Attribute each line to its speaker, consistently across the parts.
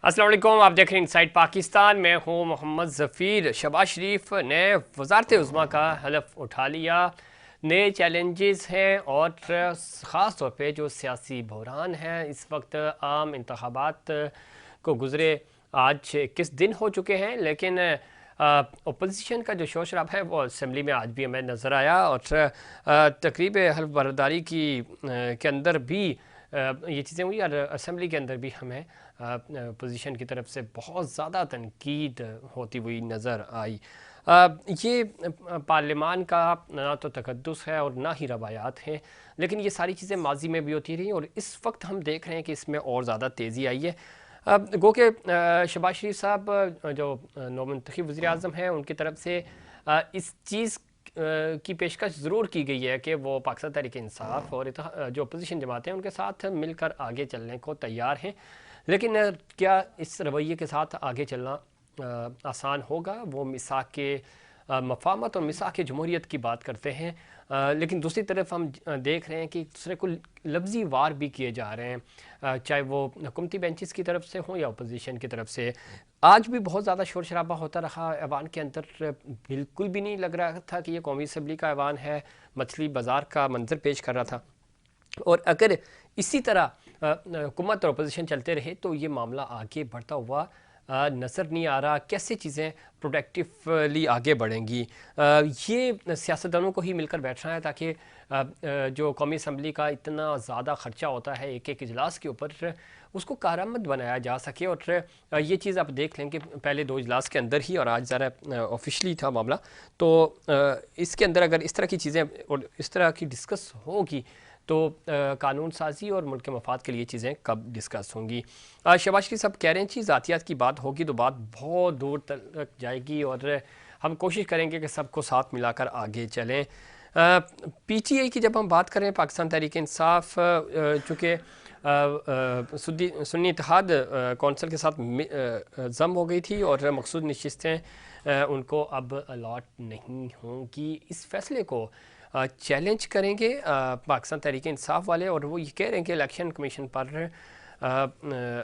Speaker 1: अस्सलाम वालेकुम, आप देख रहे हैं इनसाइड पाकिस्तान। मैं हूं मोहम्मद ज़फ़ीर। शहबाज शरीफ ने वज़ारत उज़्मा का हलफ उठा लिया। नए चैलेंजेस हैं और ख़ास तौर पे जो सियासी बहरान है इस वक्त। आम इंतखाबात को गुज़रे आज 21 दिन हो चुके हैं, लेकिन अपोजिशन का जो शोर शराब है वो असम्बली में आज भी हमें नज़र आया। और तकरीब हल्फ बर्दारी की के अंदर भी ये चीज़ें हुई और असम्बली के अंदर भी हमें पोजीशन की तरफ से बहुत ज़्यादा तनकीद होती हुई नज़र आई। ये पार्लियामान का ना तो तकद्दुस है और ना ही रवायात हैं, लेकिन ये सारी चीज़ें माजी में भी होती रही और इस वक्त हम देख रहे हैं कि इसमें और ज़्यादा तेज़ी आई है। अब गो के शहबाज शरीफ साहब जो नौमंतखब वज़ीर आज़म हैं उनकी तरफ से इस चीज़ की पेशकश ज़रूर की गई है कि वो पाकिस्तान तहरीक इंसाफ और जो अपोजिशन जमातें हैं उनके साथ मिलकर आगे चलने को तैयार हैं। लेकिन क्या इस रवैये के साथ आगे चलना आसान होगा? वो मिसाक के मफामत और मिसाक जमहूरियत की बात करते हैं, लेकिन दूसरी तरफ हम देख रहे हैं कि एक दूसरे को लफ्ज़ी वार भी किए जा रहे हैं, चाहे वो हुकूमती बेंचेस की तरफ से हों या अपोजिशन की तरफ से। आज भी बहुत ज़्यादा शोर शराबा होता रहा ऐवान के अंदर। बिल्कुल भी नहीं लग रहा था कि ये कौमी असम्बली का ऐवान है, मछली बाज़ार का मंजर पेश कर रहा था। और अगर इसी तरह हुकूमत और अपोजिशन चलते रहे तो ये मामला आगे बढ़ता हुआ नज़र नहीं आ रहा। कैसे चीज़ें प्रोडक्टिवली आगे बढ़ेंगी, ये सियासतदानों को ही मिलकर बैठना है ताकि जो कौमी असम्बली का इतना ज़्यादा ख़र्चा होता है एक एक इजलास के ऊपर, उसको कारआमद बनाया जा सके। और ये चीज़ आप देख लें कि पहले 2 इजलास के अंदर ही, और आज ज़रा ऑफिशली था मामला, तो इसके अंदर अगर इस तरह की चीज़ें और इस तरह की डिस्कस होगी तो कानून साजी और मुल्क के मफाद के लिए चीज़ें कब डिस्कस होंगी। शहबाज शरीफ साहब कह रहे हैं कि ज़ातियात की बात होगी तो बात बहुत दूर तक जाएगी और हम कोशिश करेंगे कि सबको साथ मिलाकर आगे चलें। PTI की जब हम बात करें, पाकिस्तान तहरीक इंसाफ चूँकि सुन्नी इत्तेहाद कौंसल के साथ ज़म हो गई थी और मखसूस नशिस्तें उनको अब अलाट नहीं होंगी। इस फैसले को चैलेंज करेंगे पाकिस्तान तहरीक इंसाफ वाले, और वो ये कह रहे हैं कि इलेक्शन कमीशन पर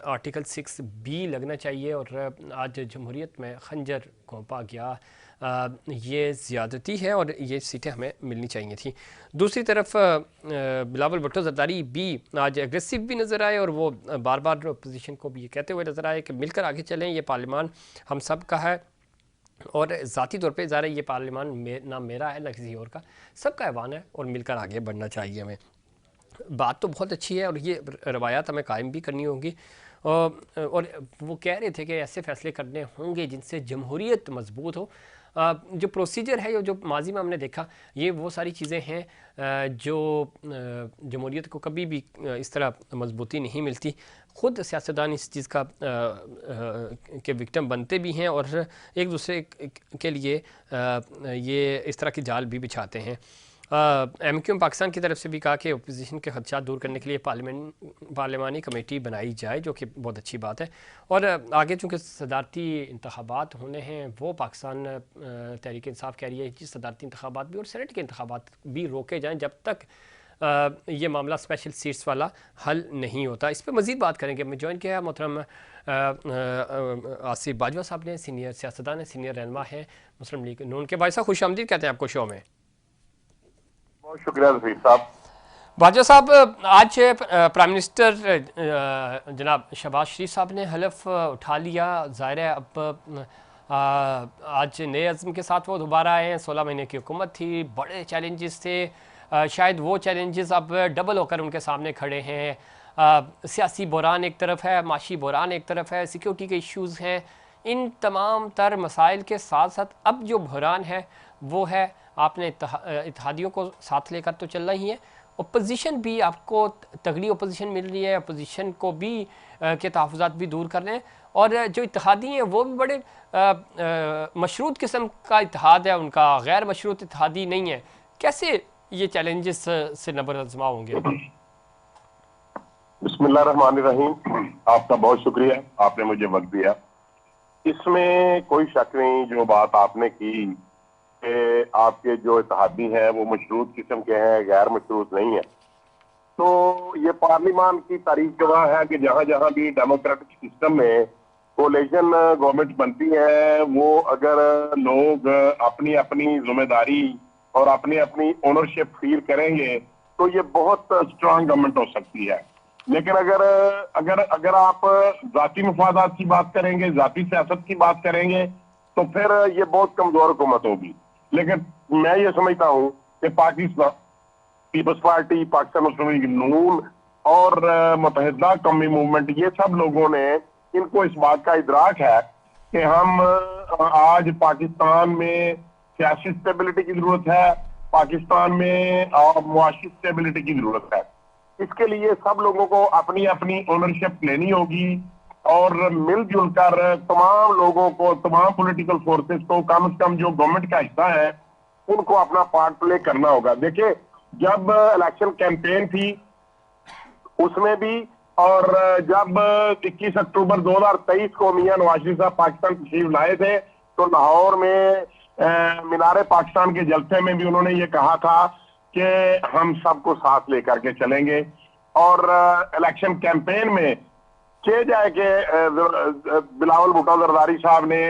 Speaker 1: आर्टिकल 6B लगना चाहिए और आज जमहूरियत में खंजर घोंपा गया, ये ज़्यादती है और ये सीटें हमें मिलनी चाहिए थी। दूसरी तरफ बिलावल भुट्टो ज़रदारी भी आज एग्रेसिव भी नज़र आए और वो बार बार अपोजिशन को भी ये कहते हुए नज़र आए कि मिलकर आगे चलें, ये पार्लियामान हम सब का है और ज़ाती तौर पे ज़रा ये पार्लियामान ना मेरा है ना किसी और का, सबका ऐवान है और मिलकर आगे बढ़ना चाहिए हमें। बात तो बहुत अच्छी है और ये रवायात हमें कायम भी करनी होंगी। और वो कह रहे थे कि ऐसे फ़ैसले करने होंगे जिनसे जमहूरियत मजबूत हो। जो प्रोसीजर है, जो माजी में हमने देखा, ये वो सारी चीज़ें हैं जो जमहूरियत को कभी भी इस तरह मजबूती नहीं मिलती। ख़ुद सियासतदान इस चीज़ का के विक्टिम बनते भी हैं और एक दूसरे के लिए ये इस तरह की जाल भी बिछाते हैं। MQM पाकिस्तान की तरफ से भी कहा कि अपोजिशन के खदशात दूर करने के लिए पार्लियामानी कमेटी बनाई जाए, जो कि बहुत अच्छी बात है। और आगे चूँकि सदारती इंतखाबात होने हैं, वो पाकिस्तान तहरीक इंसाफ कह रही है कि सदारती इंतखाबात भी और सेनेट के इंतखाबात भी रोके जाएँ जब तक ये मामला स्पेशल सीट्स वाला हल नहीं होता। इस पर मज़ीद बात करेंगे। मैं ज्वाइन किया मोहतरम आसिफ बाजवा साहब ने, सीनियर सियासतदान है, सीनियर रहनुमा है मुस्लिम लीग नून के। भाई साहब खुश आमदीद कहते हैं आपको शो में।
Speaker 2: बहुत शुक्रिया रफीक साहब।
Speaker 1: बाजवा साहब, आज प्राइम मिनिस्टर जनाब शहबाज शरीफ साहब ने हलफ उठा लिया। ज़ाहिर है अब आज नए अज़्म के साथ वो दोबारा आए हैं। 16 महीने की हुकूमत थी, बड़े चैलेंजेस थे, शायद वो चैलेंजेस अब डबल होकर उनके सामने खड़े हैं। सियासी बहरान एक तरफ है, माशी बहरान एक तरफ है, सिक्योरिटी के इश्यूज़ हैं। इन तमाम तर मसाइल के साथ साथ अब जो बहरान है वो है आपने इत्तेहादियों को साथ लेकर तो चलना ही है। अपोजिशन भी आपको तगड़ी अपोजिशन मिल रही है, अपोजिशन को भी के तहफ़्फ़ुज़ात भी दूर कर रहे हैं और जो इत्तेहादी हैं वो भी बड़े मशरूत किस्म का इत्तेहाद है उनका, गैर मशरूत इत्तेहादी नहीं है। कैसे ये चैलेंजेस से नबर आज़मा होंगे?
Speaker 2: बिस्मिल्लाहिर्रहमानिर्रहीम। आपका बहुत शुक्रिया, आपने मुझे वक्त दिया। इसमें कोई शक नहीं, जो बात आपने की कि आपके जो इत्तेहादी हैं वो मशरूत किस्म के हैं, गैर मशरूत नहीं है, तो ये पार्लियामान की तारीख गवाह है कि जहां जहां भी डेमोक्रेटिक सिस्टम में कोलेशन गवर्नमेंट बनती है, वो अगर लोग अपनी अपनी जिम्मेदारी और अपनी अपनी ओनरशिप फील करेंगे तो ये बहुत स्ट्रांग गवर्नमेंट हो सकती है। लेकिन अगर अगर अगर आप जाती मफादात की बात करेंगे, जाती सियासत की बात करेंगे, तो फिर ये बहुत कमजोर हुकूमत होगी। लेकिन मैं ये समझता हूँ कि पाकिस्तान पीपल्स पार्टी, पाकिस्तान मुस्लिम लीग नून और मुत्तहिदा कौमी मूवमेंट, ये सब लोगों ने, इनको इस बात का इदराक है कि हम आज पाकिस्तान में सियासी स्टेबिलिटी की जरूरत है, पाकिस्तान में मुआशी स्टेबिलिटी की जरूरत है। इसके लिए सब लोगों को अपनी अपनी ओनरशिप लेनी होगी और मिलजुल कर तमाम लोगों को, तमाम पॉलिटिकल फोर्सेस को, कम से कम जो गवर्नमेंट का हिस्सा है उनको अपना पार्ट प्ले करना होगा। देखिए, जब इलेक्शन कैंपेन थी उसमें भी, और जब 21 अक्टूबर 2023 को मियां नवाज शरीफ साहब पाकिस्तान तशरीफ लाए थे तो लाहौर में मीनार पाकिस्तान के जलसे में भी उन्होंने ये कहा था कि हम सबको साथ लेकर के चलेंगे। और इलेक्शन कैंपेन में कह जाए कि बिलावल भुट्टो जरदारी साहब ने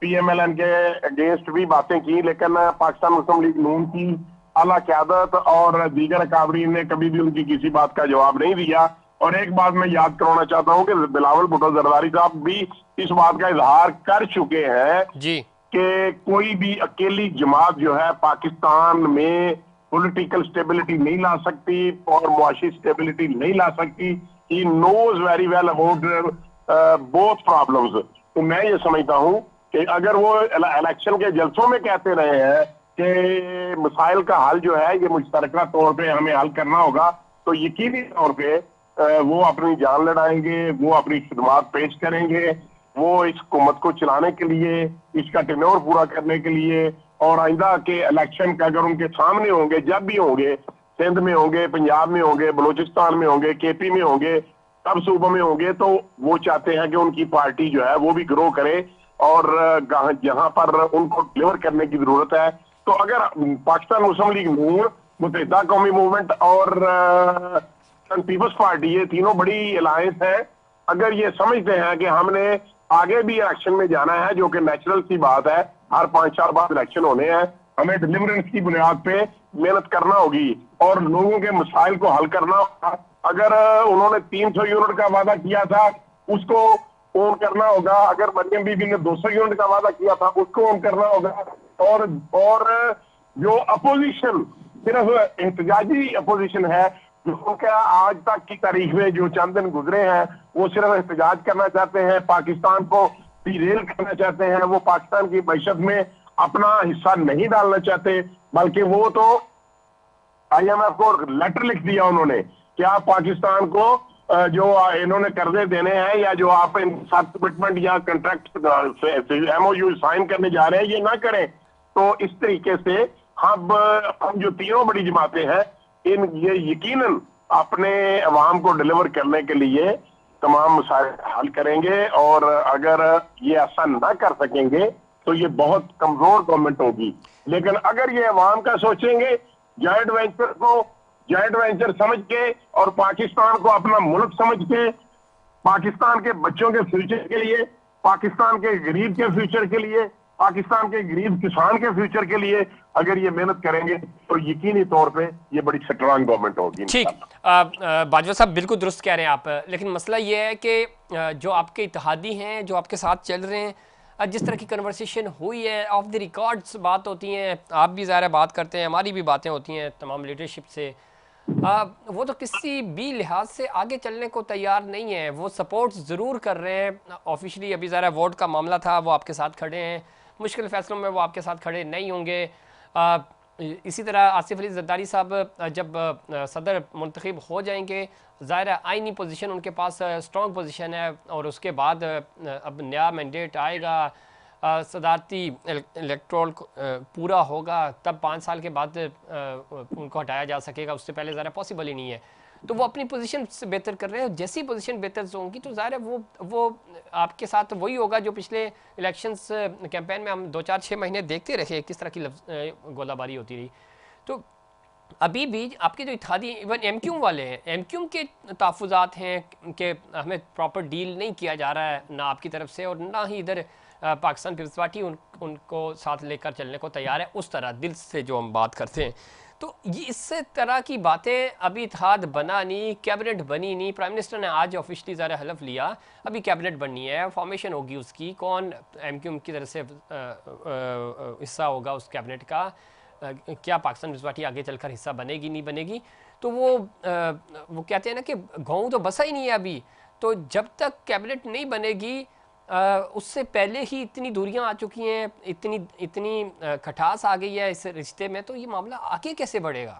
Speaker 2: PMLN के अगेंस्ट भी बातें की, लेकिन पाकिस्तान मुस्लिम लीग नून की आला क़यादत और दीगर अकाबरीन ने कभी भी उनकी किसी बात का जवाब नहीं दिया। और एक बात मैं याद करवाना चाहता हूं कि बिलावल भुट्टो जरदारी साहब भी इस बात का इजहार कर चुके हैं
Speaker 1: जी
Speaker 2: कि कोई भी अकेली जमात जो है पाकिस्तान में पॉलिटिकल स्टेबिलिटी नहीं ला सकती और मुआशी स्टेबिलिटी नहीं ला सकती। He knows very well about both problems. तो मैं ये समझता हूं कि अगर वो इलेक्शन के जलसों में कहते रहे हैं कि मसाइल का हल जो है ये मुश्तरका तौर पे हमें हल करना होगा, तो यकीनी तौर पे वो अपनी जान लड़ाएंगे, वो अपनी खिदमात पेश करेंगे, वो इस हुकूमत को चलाने के लिए, इसका टेन्योर पूरा करने के लिए, और आइंदा के इलेक्शन का अगर उनके सामने होंगे, जब भी होंगे, सिंध में होंगे, पंजाब में होंगे, बलूचिस्तान में होंगे, KP में होंगे, सब सूबों में होंगे, तो वो चाहते हैं कि उनकी पार्टी जो है वो भी ग्रो करे और जहां पर उनको डिलीवर करने की जरूरत है। तो अगर पाकिस्तान मुस्लिम लीग नून, मुत्तहिदा कौमी मूवमेंट और पीपल्स पार्टी, ये तीनों बड़ी अलायंस है, अगर ये समझते हैं कि हमने आगे भी इलेक्शन में जाना है, जो कि नेचुरल सी बात है, हर 5 साल बाद इलेक्शन होने हैं, हमें डिलीवरेंस की बुनियाद पे मेहनत करना होगी और लोगों के मसाइल को हल करना होगा। अगर उन्होंने 300 यूनिट का वादा किया था उसको ऑन करना होगा, अगर मरियम बीबी ने 200 यूनिट का वादा किया था उसको ऑन करना होगा। और जो अपोजिशन सिर्फ एहतजाजी अपोजिशन है, उनका आज तक की तारीख में जो चंद दिन गुजरे हैं वो सिर्फ एहतजाज करना चाहते हैं, पाकिस्तान को डिरेल करना चाहते हैं, वो पाकिस्तान की मैशत में अपना हिस्सा नहीं डालना चाहते, बल्कि वो तो IMF को लेटर लिख दिया उन्होंने कि आप पाकिस्तान को जो इन्होंने कर्जे देने हैं या जो आप साथ कमिटमेंट या कॉन्ट्रैक्ट MOU साइन करने जा रहे हैं ये ना करें। तो इस तरीके से हम जो तीनों बड़ी जमातें हैं ये यकीनन अपने अवाम को डिलीवर करने के लिए तमाम मसाइल हल करेंगे, और अगर ये ऐसा ना कर सकेंगे तो ये बहुत कमजोर गवर्नमेंट होगी। लेकिन अगर ये अवाम का सोचेंगे, जॉइंट वेंचर को जॉइंट वेंचर समझ के और पाकिस्तान को अपना मुल्क समझ के, पाकिस्तान के बच्चों के फ्यूचर के लिए, पाकिस्तान के गरीब के फ्यूचर के लिए, पाकिस्तान के गरीब किसान के फ्यूचर के लिए अगर ये मेहनत करेंगे तो यकीनी तौर पे ये बड़ी स्ट्रांग गवर्नमेंट होगी।
Speaker 1: ठीक, बाजवा साहब बिल्कुल दुरुस्त कह रहे हैं आप, लेकिन मसला ये है कि जो आपके इत्तेहादी हैं, जो आपके साथ चल रहे हैं, जिस तरह की कन्वर्सेशन हुई है, ऑफ द रिकॉर्ड्स बात होती हैं, आप भी ज़ाहिर बात करते हैं, हमारी भी बातें होती हैं तमाम लीडरशिप से, वो तो किसी भी लिहाज से आगे चलने को तैयार नहीं है। वो सपोर्ट ज़रूर कर रहे हैं ऑफिशियली, अभी ज़रा वोट का मामला था, वो आपके साथ खड़े हैं, मुश्किल फ़ैसलों में वो आपके साथ खड़े नहीं होंगे। इसी तरह आसिफ अली जरदारी साहब जब सदर मुंतखब हो जाएंगे, ज़ाहिर है आइनी पोजीशन उनके पास स्ट्रॉन्ग पोजीशन है, और उसके बाद अब नया मैंडेट आएगा, सदारती इलेक्ट्रोल पूरा होगा, तब 5 साल के बाद उनको हटाया जा सकेगा, उससे पहले ज़रा पॉसिबल ही नहीं है। तो वो अपनी पोजीशन से बेहतर कर रहे हैं, जैसी पोजीशन बेहतर होंगी तो ज़ाहिर है वो आपके साथ वही होगा जो पिछले इलेक्शंस कैंपेन में हम 2, 4, 6 महीने देखते रहे किस तरह की गोलाबारी होती रही। तो ابھی بھی آپ کے جو اتحادی ایون ایم کیوم والے ہیں، ایم کیوم کے تحفظات ہیں کہ ہمیں پراپر ڈیل نہیں کیا جا رہا ہے نہ آپ کی طرف سے، اور نہ ہی ادھر پاکستان پیپلز پارٹی ان کو ساتھ لے کر چلنے کو تیار ہے اس طرح دل سے جو ہم بات کرتے ہیں. تو یہ اس طرح کی باتیں، ابھی اتحاد بنا نہیں، کیبنٹ بنی نہیں. پرائم منسٹر نے آج آفیشلی ظاہر حلف لیا، ابھی کیبنٹ بننی ہے، فارمیشن ہوگی اس کی، کون ایم کیو ایم کی طرف سے حصہ ہوگا اس کیبنٹ کا، کیا پاکستان پیپلز پارٹی آگے چل کر حصہ بنے گی نہیں بنے گی. تو وہ کہتے ہیں نا کہ گھؤں تو بسا ہی نہیں ہے ابھی. تو جب تک کیبنٹ نہیں بنے گی، اس سے پہلے ہی اتنی دوریاں آ چکی ہیں، اتنی کھٹاس آ گئی ہے اس رشتے میں، تو یہ معاملہ آگے کیسے بڑھے گا؟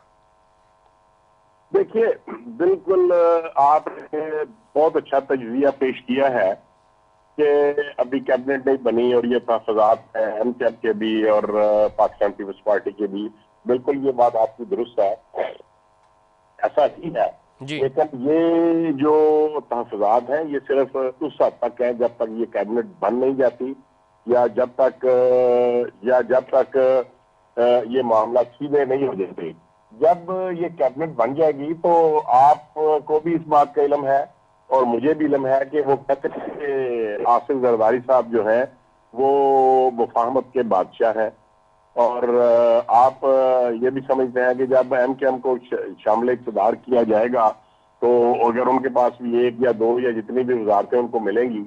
Speaker 2: دیکھیے، بالکل آپ نے بہت اچھا تجزیہ پیش کیا ہے کہ ابھی کیبنٹ نہیں بنی اور یہ تحفظات ہیں ایم کیو کے بھی اور پاکستان پیپلز پارٹی کے بھی. بالکل یہ بات آپ کی درست ہے، ایسا ہی ہے.
Speaker 1: جی
Speaker 2: لیکن یہ جو تحفظات ہیں یہ صرف اس حد تک ہے جب تک یہ کیبنٹ بن نہیں جاتی، یا جب تک یہ معاملہ سیدھے نہیں ہو جاتے. جب یہ کیبنٹ بن جائے گی تو آپ کو بھی اس بات کا علم ہے اور مجھے بھی علم ہے کہ وہ کہتے ہیں کہ آصف زرداری صاحب جو ہیں وہ مفاہمت کے بادشاہ ہیں. اور آپ یہ بھی سمجھتے ہیں کہ جب ایم کے ایم کو شامل اقتدار کیا جائے گا تو اگر ان کے پاس بھی ایک یا دو یا جتنی بھی وزارتیں ان کو ملیں گی،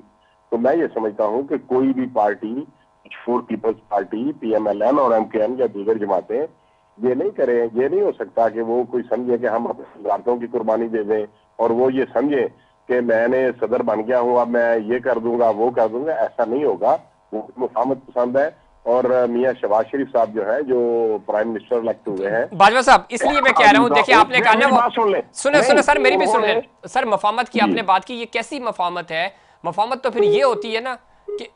Speaker 2: تو میں یہ سمجھتا ہوں کہ کوئی بھی پارٹی، مشہور peoples party, P M L N اور ایم کے ایم یا دیگر جماعتیں یہ نہیں کریں. یہ نہیں ہو سکتا کہ وہ کوئی سمجھے کہ ہم اپنی وزارتوں کی قربانی دے دیں اور وہ یہ سمجھے کہ میں نے صدر بن گیا ہوں اب میں یہ کر دوں گا وہ کر دوں گا. ایسا نہیں ہوگا. وہ مفاہمت پسند ہے. اور میاں شہباز شریف صاحب جو ہیں، جو پرائم منسٹر الیکٹ ہوئے ہیں،
Speaker 1: باجوہ صاحب اس لیے میں کہہ رہا ہوں، دیکھیں آپ نے کہا نا
Speaker 2: میری
Speaker 1: وہ،
Speaker 2: بات سن لیں.
Speaker 1: سنیں سر، میری بھی
Speaker 2: انہوں
Speaker 1: سن لیں
Speaker 2: نے
Speaker 1: سر. مفاہمت کی آپ
Speaker 2: جی
Speaker 1: نے بات کی، یہ کیسی مفاہمت ہے؟ مفاہمت تو پھر یہ ہوتی ہے نا کہ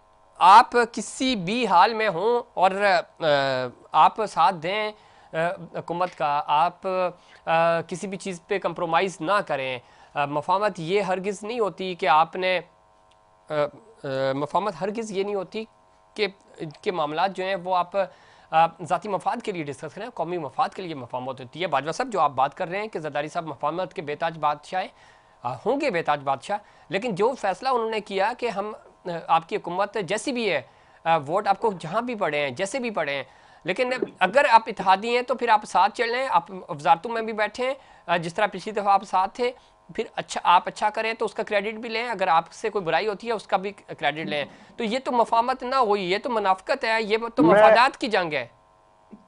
Speaker 1: آپ کسی بھی حال میں ہوں اور آپ ساتھ دیں حکومت کا، آپ کسی بھی چیز پہ کمپرومائز نہ کریں. مفاہمت یہ ہرگز نہیں ہوتی کہ آپ نے مفاہمت ہرگز یہ نہیں ہوتی کہ معاملات جو ہیں وہ آپ ذاتی مفاد کے لیے ڈسکس کریں، قومی مفاد کے لیے مفاہمت ہوتی ہے. باجوہ صاحب جو آپ بات کر رہے ہیں کہ زرداری صاحب مفاہمت کے بیتاج بادشاہ ہوں گے، بیتاج بادشاہ، لیکن جو فیصلہ انہوں نے کیا کہ ہم آپ کی حکومت جیسی بھی ہے، ووٹ آپ کو جہاں بھی پڑے ہیں، جیسے بھی پڑے ہیں، لیکن اگر آپ اتحادی ہیں تو پھر آپ ساتھ چل لیں، آپ وزارتوں میں بھی بیٹھیں جس طرح پچھلی دفعہ آپ ساتھ تھے. پھر آپ اچھا کریں تو اس کا کریڈٹ بھی لیں، اگر آپ سے کوئی برائی ہوتی ہے اس کا بھی کریڈٹ لیں. تو یہ تو مفاہمت نہ ہوئی، یہ تو منافقت ہے، یہ تو
Speaker 2: میں
Speaker 1: مفادات کی جنگ ہے.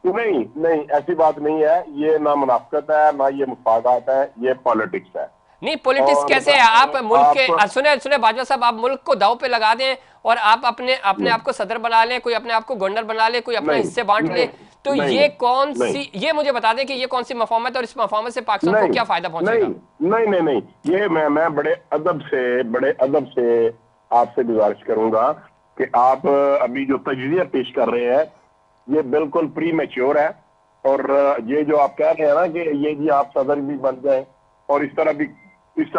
Speaker 2: نہیں ایسی بات نہیں ہے. یہ نہ منافقت ہے، نہ یہ مفادات ہے، یہ پالیٹکس ہے.
Speaker 1: نہیں پولیٹکس
Speaker 2: اور
Speaker 1: کیسے ہے؟ آپ ملک کے،
Speaker 2: آپ
Speaker 1: سنیں باجوہ صاحب، آپ ملک کو داؤ پہ لگا دیں اور آپ اپنے آپ کو صدر بنا لیں، کوئی اپنے آپ کو گورنر بنا لے، کوئی اپنا
Speaker 2: نہیں
Speaker 1: حصے بانٹ لے.
Speaker 2: نہیں
Speaker 1: تو
Speaker 2: نہیں
Speaker 1: یہ کون
Speaker 2: نہیں
Speaker 1: سی، یہ مجھے بتا دیں کہ یہ کون سی مفاہمت ہے اور اس مفاہمت سے پاکستان کو
Speaker 2: نہیں
Speaker 1: کیا فائدہ پہنچے گا؟
Speaker 2: نہیں نہیں یہ میں بڑے ادب سے آپ سے گزارش کروں گا کہ آپ ابھی جو تجزیہ پیش کر رہے ہیں یہ بالکل پری میچور ہے. اور یہ جو آپ کہہ رہے ہیں نا کہ یہ جی آپ صدر بھی بن جائیں اور اس طرح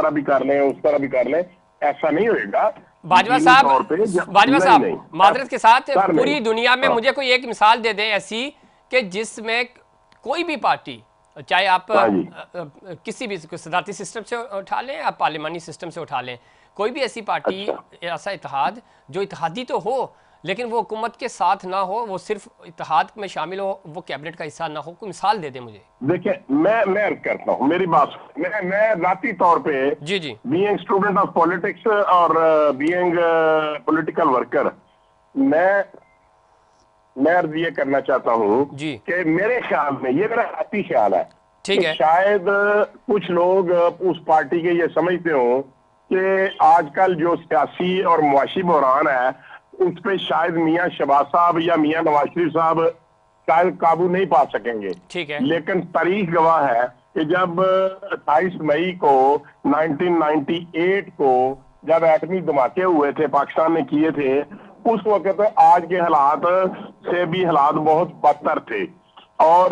Speaker 2: بھی کر لیں، اس طرح بھی کر لیں، ایسا نہیں ہوئے گا.
Speaker 1: باجوہ
Speaker 2: یقینی
Speaker 1: صاحب،
Speaker 2: طور پہ نہیں
Speaker 1: معذرت کے ساتھ
Speaker 2: سر نہیں.
Speaker 1: پوری دنیا میں
Speaker 2: ہاں
Speaker 1: مجھے کوئی ایک مثال دے دیں ایسی کہ جس میں کوئی بھی پارٹی، چاہے آپ
Speaker 2: ہاں جی
Speaker 1: کسی بھی صدارتی سسٹم سے اٹھا لیں یا پارلیمانی سسٹم سے اٹھا لیں، کوئی بھی ایسی پارٹی،
Speaker 2: اچھا.
Speaker 1: ایسا اتحاد جو اتحادی تو ہو لیکن وہ حکومت کے ساتھ نہ ہو، وہ صرف اتحاد میں شامل ہو، وہ کیبنٹ کا حصہ نہ ہو. کوئی مثال دے دیں مجھے.
Speaker 2: دیکھیں میں عرض کرتا ہوں، میری بات میں ذاتی طور پہ
Speaker 1: جی جی
Speaker 2: بینگ اسٹوڈنٹ آف پالیٹکس اور بینگ پولیٹیکل ورکر، میں عرض یہ کرنا چاہتا ہوں
Speaker 1: جی
Speaker 2: کہ میرے خیال میں، یہ میرا ذاتی خیال ہے کہ
Speaker 1: ٹھیک ہے.
Speaker 2: شاید کچھ لوگ اس پارٹی کے یہ سمجھتے ہوں کہ آج کل جو سیاسی اور معاشی بحران ہے اس پہ شاید میاں شہباز صاحب یا میاں نواز شریف صاحب شاید قابو نہیں پا سکیں گے.
Speaker 1: ٹھیک ہے.
Speaker 2: لیکن تاریخ گواہ ہے کہ جب 28 مئی کو 1998 کو جب ایٹمی دھماکے ہوئے تھے، پاکستان نے کیے تھے، اس وقت آج کے حالات سے بھی حالات بہت بدتر تھے. اور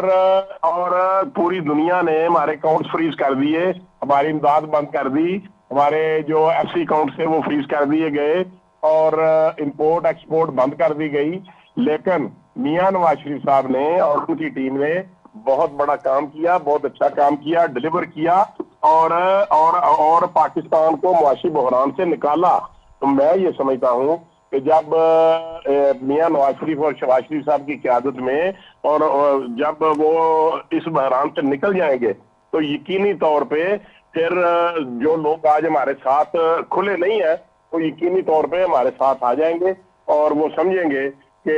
Speaker 2: پوری دنیا نے ہمارے اکاؤنٹس فریز کر دیے، ہماری امداد بند کر دی، ہمارے جو ایف سی اکاؤنٹس تھے وہ فریز کر دیے گئے اور امپورٹ ایکسپورٹ بند کر دی گئی. لیکن میاں نواز شریف صاحب نے اور ان کی ٹیم نے بہت بڑا کام کیا، بہت اچھا کام کیا، ڈیلیور کیا اور پاکستان کو معاشی بحران سے نکالا۔ تو میں یہ سمجھتا ہوں کہ جب میاں نواز شریف اور شہباز شریف صاحب کی قیادت میں اور جب وہ اس بحران سے نکل جائیں گے تو یقینی طور پہ پھر جو لوگ آج ہمارے ساتھ کھلے نہیں ہیں وہ یقینی طور پہ ہمارے ساتھ آ جائیں گے اور وہ سمجھیں گے کہ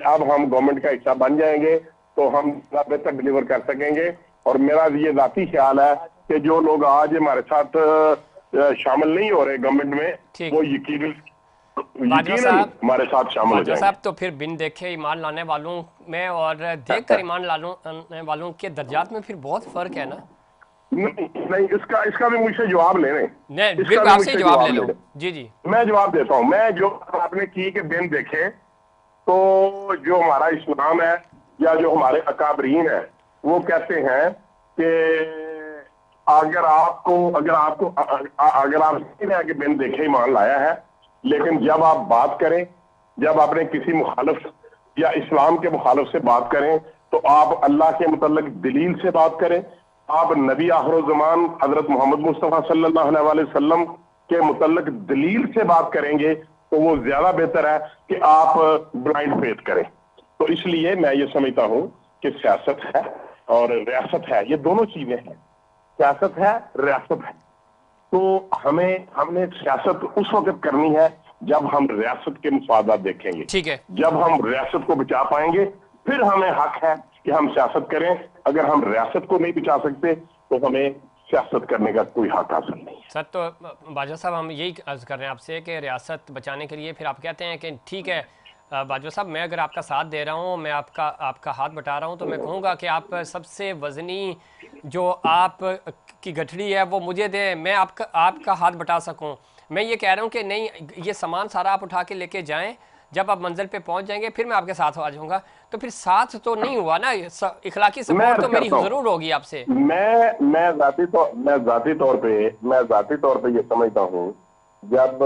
Speaker 2: اب ہم گورنمنٹ کا حصہ بن جائیں گے تو ہم بہتر ڈیلیور کر سکیں گے۔ اور میرا یہ ذاتی خیال ہے کہ جو لوگ آج ہمارے ساتھ شامل نہیں ہو رہے گورنمنٹ میں وہ یقیناً ہمارے ساتھ شامل ہو جائیں گے۔
Speaker 1: صاحب تو پھر بن دیکھے ایمان لانے والوں میں اور دیکھ کر ایمان لانے والوں کے درجات میں پھر بہت فرق ہے نا؟
Speaker 2: نہیں، اس کا بھی مجھ سے جواب لے رہے ہیں،
Speaker 1: بالکل آپ سے جواب لے لو۔ جی جی
Speaker 2: میں جواب دیتا ہوں۔ میں جو آپ نے کی کہ بن دیکھے تو جو ہمارا اسلام ہے یا جو ہمارے اکابرین ہیں وہ کہتے ہیں کہ اگر آپ کہ بن دیکھے ایمان لایا ہے، لیکن جب آپ بات کریں، جب آپ نے کسی مخالف یا اسلام کے مخالف سے بات کریں تو آپ اللہ کے متعلق دلیل سے بات کریں، آپ نبی آخر الزمان حضرت محمد مصطفیٰ صلی اللہ علیہ وسلم کے متعلق دلیل سے بات کریں گے تو وہ زیادہ بہتر ہے کہ آپ بلائنڈ فیتھ کریں۔ تو اس لیے میں یہ سمجھتا ہوں کہ سیاست ہے اور ریاست ہے، یہ دونوں چیزیں ہیں، سیاست ہے، ریاست ہے۔ تو ہم نے سیاست اس وقت کرنی ہے جب ہم ریاست کے مفادات دیکھیں گے،
Speaker 1: ٹھیک ہے،
Speaker 2: جب ہم ریاست کو بچا پائیں گے پھر ہمیں حق ہے کہ ہم سیاست کریں۔ اگر ہم ریاست کو نہیں بچا سکتے تو ہمیں سیاست کرنے کا کوئی حق حاصل نہیں ہے۔
Speaker 1: سر تو باجوہ صاحب ہم یہی عرض کر رہے ہیں آپ سے کہ ریاست بچانے کے لیے پھر آپ کہتے ہیں کہ ٹھیک ہے باجوہ صاحب میں اگر آپ کا ساتھ دے رہا ہوں، میں آپ کا ہاتھ بٹا رہا ہوں تو میں کہوں گا کہ آپ سب سے وزنی جو آپ کی گٹھڑی ہے وہ مجھے دیں، میں آپ کا ہاتھ بٹا سکوں۔ میں یہ کہہ رہا ہوں کہ نہیں، یہ سامان سارا آپ اٹھا کے لے کے جائیں، جب آپ منزل پہ پہنچ جائیں گے پھر میں آپ کے ساتھ آ جاؤں گا۔ تو پھر ساتھ تو نہیں ہوا نا، اخلاقی سپورٹ تو میری ضرور ہوگی آپ سے۔
Speaker 2: میں ذاتی طور پہ یہ سمجھتا ہوں جب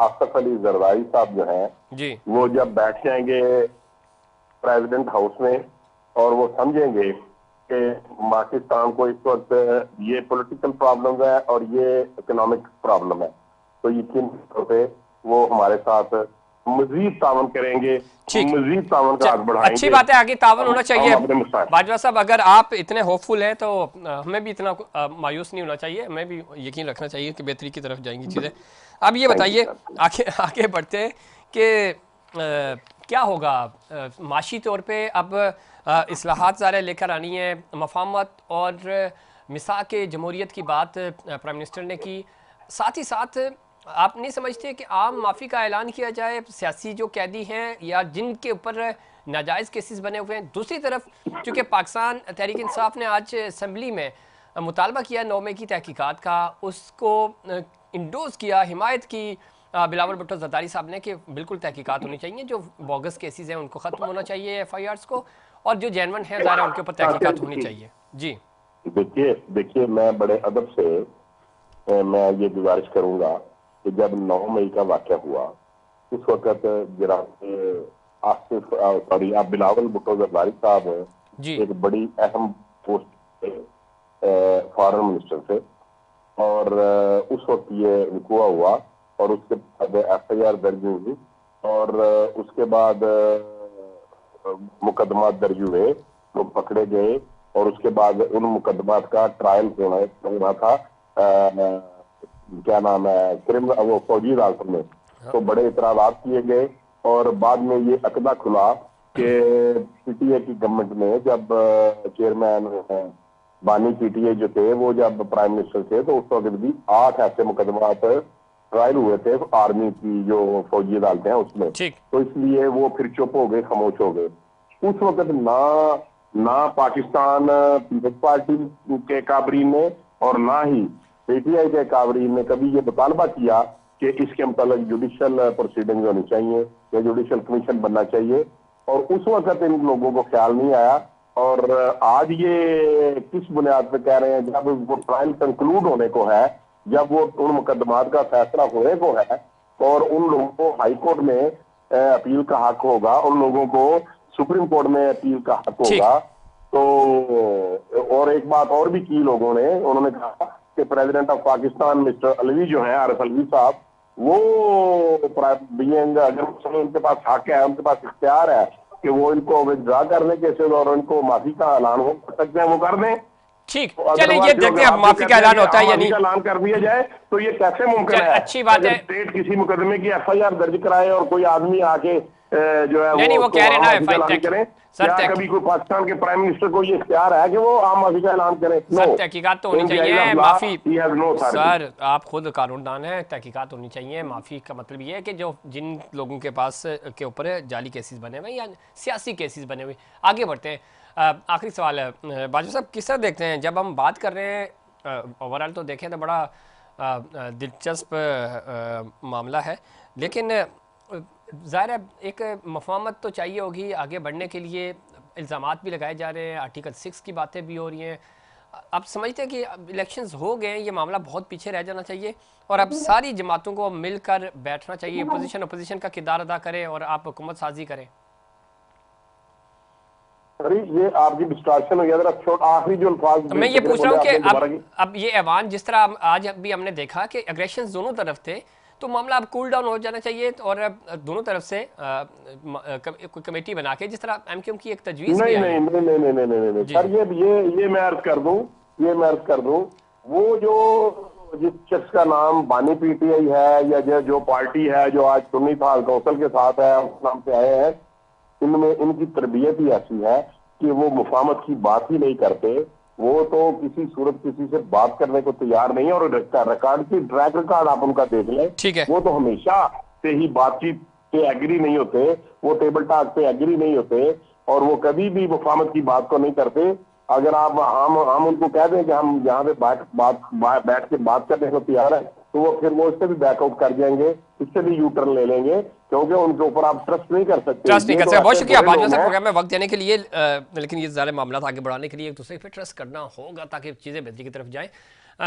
Speaker 2: آصف علی زرداری صاحب جو ہیں
Speaker 1: جی
Speaker 2: وہ جب بیٹھ جائیں گے پریزیڈنٹ ہاؤس میں اور وہ سمجھیں گے کہ پاکستان کو اس وقت یہ پولیٹیکل پرابلم ہے اور یہ اکنامک پرابلم ہے تو یقین طور پہ وہ ہمارے ساتھ مزید تعاون کریں گے، مزید تعاون کا حق بڑھائیں گے۔
Speaker 1: اچھی بات ہے، آگے تعاون ہونا چاہیے۔ باجوہ صاحب اگر آپ اتنے ہوپ فل ہیں تو ہمیں بھی اتنا مایوس نہیں ہونا چاہیے، ہمیں بھی یقین رکھنا چاہیے کہ بہتری کی طرف جائیں گی چیزیں۔ اب یہ بتائیے آگے بڑھتے کہ کیا ہوگا معاشی طور پہ؟ اب اصلاحات ظاہر لے کر آنی ہے، مفاہمت اور مساق جمہوریت کی بات پرائم منسٹر نے کی، ساتھ ہی ساتھ آپ نہیں سمجھتے کہ عام معافی کا اعلان کیا جائے سیاسی جو قیدی ہیں یا جن کے اوپر ناجائز کیسز بنے ہوئے ہیں؟ دوسری طرف چونکہ پاکستان تحریک انصاف نے آج اسمبلی میں مطالبہ کیا 9 مئی کی تحقیقات کا، اس کو انڈوز کیا، حمایت کی بلاول بھٹو زرداری صاحب نے کہ بالکل تحقیقات ہونی چاہیے، جو بوگس کیسز ہیں ان کو ختم ہونا چاہیے ایف آئی آرز کو، اور جو جینون ہیں ظاہر ہے ان کے اوپر تحقیقات ہونی چاہیے۔ جی
Speaker 2: دیکھیے میں بڑے ادب سے میں یہ گزارش کروں گا کہ جب 9 مئی کا واقعہ ہوا اس وقت آپ بلاول بھٹو زرداری صاحب ایک بڑی اہم پوسٹ فارن منسٹر تھے اور اس وقت یہ وقوع ہوا اور اس کے بعد ایف آئی آر درج ہوئی اور اس کے بعد مقدمات درج ہوئے، لوگ پکڑے گئے اور اس کے بعد ان مقدمات کا ٹرائل ہونا تھا، کیا نام ہے، وہ فوجی عدالت میں، تو بڑے اعتراضات کیے گئے اور بعد میں یہ عقدہ کھلا کہ پی ٹی اے کی گورنمنٹ میں جب چیئرمین بانی پی ٹی اے جو تھے وہ جب پرائم منسٹر تھے تو اس وقت بھی 8 ایسے مقدمات ٹرائل ہوئے تھے آرمی کی جو فوجی عدالتیں ہیں اس میں، تو اس لیے وہ پھر چپ ہو گئے، خاموش ہو گئے۔ اس وقت نہ پاکستان پیپلز پارٹی کے کابرین نے اور نہ ہی پی ٹی آئی کے کابرین نے کبھی یہ مطالبہ کیا کہ اس کے متعلق جوڈیشل پروسیڈنگ ہونی چاہیے یا جوڈیشل کمیشن بننا چاہیے، اور اس وقت ان لوگوں کو خیال نہیں آیا۔ اور آج یہ کس بنیاد پہ کہہ رہے ہیں؟ جب وہ ٹرائل کنکلوڈ ہونے کو ہے، جب وہ ان مقدمات کا فیصلہ ہونے کو ہے اور ان لوگوں کو ہائی کورٹ میں اپیل کا حق ہوگا، ان لوگوں کو سپریم کورٹ میں اپیل کا حق ہوگا، तो और एक बात और भी की लोगों ने, उन्होंने कहा कि president of Pakistan mister Alvi जो हैं, आरिफ अलवी साहब, वो अगर उनके पास हक है, उनके पास इख्तियार है कि वो इनको विथड्रा करने केसेस और उनको माफी का ऐलान हो सकते हैं, वो कर दें।
Speaker 1: ठीक, चलिए ये देखते हैं अब माफी का ऐलान होता है या नहीं।
Speaker 2: ऐलान कर दिया जाए तो ये कैसे मुमकिन है?
Speaker 1: अच्छी बात है।
Speaker 2: स्टेट किसी मुकदमे की एफआईआर दर्ज कराए और कोई आदमी आके जो है
Speaker 1: नहीं वो कह रहे हैं ना
Speaker 2: करें, क्या कभी कोई पाकिस्तान के प्राइम मिनिस्टर को ये इख्तियार है कि वो आम माफी का ऐलान करें?
Speaker 1: सर तहकीकात तो होनी चाहिए, माफी
Speaker 2: no
Speaker 1: सर आप खुद कानूनदान हैं, तहकीकात होनी चाहिए। माफी का मतलब ये है कि जो जिन लोगों के पास के ऊपर जाली केसेस बने हुए या सियासी केसेस बने हुए। आगे बढ़ते हैं, आखिरी सवाल है बाजवा साहब, किस तरह देखते हैं जब हम बात कर रहे हैं ओवरऑल तो देखें तो बड़ा दिलचस्प मामला है, लेकिन ज़ाहिर है एक मफाहमत तो चाहिए होगी आगे बढ़ने के लिए। इल्ज़ामात भी लगाए जा रहे हैं, आर्टिकल 6 की बातें भी हो रही हैं। आप समझते हैं कि इलेक्शंस हो गए, ये मामला बहुत पीछे रह जाना चाहिए और अब सारी जमातों को मिलकर बैठना चाहिए, अपोजिशन का किरदार अदा करे और आप हुकूमत साजी करें?
Speaker 2: अरे ये आपकी डिस्ट्रैक्शन हो गया, जरा आखिरी जो अल्फाज
Speaker 1: मैं ये पूछ रहा हूँ कि अब ये ऐवान जिस तरह आज भी हमने देखा कि एग्रेशन दोनों तरफ थे, तो मामला अब कूल डाउन हो जाना चाहिए और दोनों तरफ से कोई कमेटी बना के जिस तरह एमक्यूएम की एक तजवीज़
Speaker 2: नहीं नहीं नहीं नहीं नहीं नहीं नहीं नहीं सर, ये मैं अर्ज कर दूं, वो जो जिस शख्स का नाम बानी पीटीआई है या जो पार्टी है जो आज सुन्नी थाल कौंसिल के साथ है, उस नाम से आए हैं, इनमें इनकी तरबियत ही ऐसी है कि वो मुफाहमत की बात ही नहीं करते। वो तो किसी सूरत किसी से बात करने को तैयार नहीं है और रिकॉर्ड की ट्रैक रिकॉर्ड आप उनका देख लें,
Speaker 1: ठीक है,
Speaker 2: वो तो हमेशा से ही बातचीत पे एग्री नहीं होते, वो टेबल टॉक पे एग्री नहीं होते और वो कभी भी मुफाहमत की बात को नहीं करते। अगर आप हम उनको कह दें कि हम यहाँ पे बैठ के बात करने को तैयार है, तो वो फिर वो इससे भी बैकआउट कर जाएंगे, इससे भी यू टर्न ले लेंगे, क्योंकि उनके ऊपर आप ट्रस्ट नहीं कर सकते।
Speaker 1: बहुत शुक्रिया बाजवा साहब प्रोग्राम में वक्त देने के लिए, लेकिन ये ज़्यादा मामला आगे बढ़ाने के लिए एक दूसरे पे ट्रस्ट करना होगा ताकि चीज़ें बेहतरी की तरफ जाएं।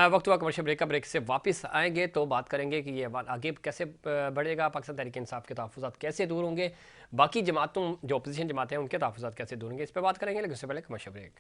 Speaker 1: वक्त हुआ कमर्शियल ब्रेक का, ब्रेक से वापस आएंगे तो बात करेंगे कि ये आगे कैसे बढ़ेगा, पाकिस्तान तहरीक इंसाफ के तहफ़्फ़ुज़ात कैसे दूर होंगे, बाकी जमातों जो अपोजिशन जमातें हैं उनके तहफ़्फ़ुज़ात कैसे दूर होंगे, इस पर बात करेंगे। लेकिन उससे पहले कमर्शियल ब्रेक।